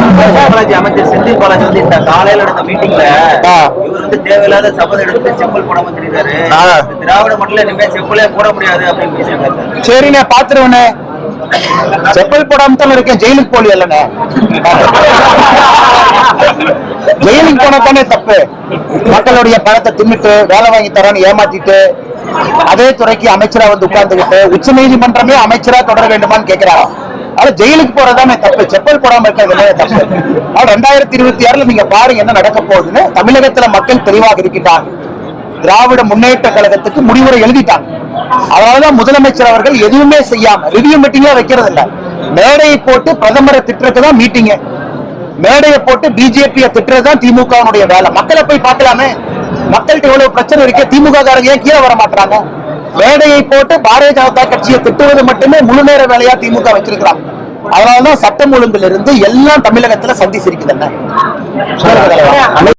அமைச்சர் செந்தில் பாலாஜி வந்து இந்த காலையில நடந்த மீட்டிங்ல இவர் வந்து தேவையில்லாத சபதம் எடுத்து செப்பல் போடாம தெரியுறாரு. திராவிட மண்டல இனிமே செப்பலே போட முடியாது அப்படின்னு பேசியிருக்காரு. சரிண்ணே, பாத்துருவனே. செப்பல் போடாம தான் இருக்கேன், ஜெயிலுக்கு போலி இல்லண்ணே. ஜெயிலுக்கு போன தானே தப்பு. மக்களுடைய பணத்தை தின்னுட்டு வேலை வாங்கி தரேன்னு ஏமாத்திட்டு அதே துறைக்கு அமைச்சரா வந்து உட்கார்ந்துகிட்டு உச்ச நீதிமன்றமே அமைச்சரா தொடர வேண்டுமான்னு கேட்கிறாங்க. அது ஜெயிலுக்கு போறதானே தப்பு, செப்பல் போடாம இருக்கிறது தப்பு. 2026 நீங்க பாருங்க என்ன நடக்க போகுதுன்னு. தமிழகத்துல மக்கள் தெளிவாக இருக்கின்றாங்க. திராவிட முன்னேற்ற கழகத்துக்கு முடிவுரை எழுதிட்டாங்க. அதனாலதான் முதலமைச்சர் அவர்கள் எதுவுமே செய்யாம ரிவ்யூ மீட்டிங்கா வைக்கிறது இல்ல. மேடையை போட்டு பிரதமரை திட்டுறதுதான் மீட்டிங். மேடையை போட்டு பிஜேபியை திட்டுறதுதான் திமுகவுடைய வேலை. மக்களை போய் பார்க்கலாமே, மக்கள்கிட்ட எவ்வளவு பிரச்சனை இருக்கு. திமுக காரங்க ஏன் கீழே வர மாட்டாங்க? மேடையை போட்டு பாரதிய ஜனதா கட்சியை திட்டுவது மட்டுமே முழு நேர வேலையா திமுக வச்சிருக்கிறாங்க. அதனாலதான் சட்டம் ஒழுங்கிலிருந்து எல்லாம் தமிழகத்துல சந்தி சிரிக்குது.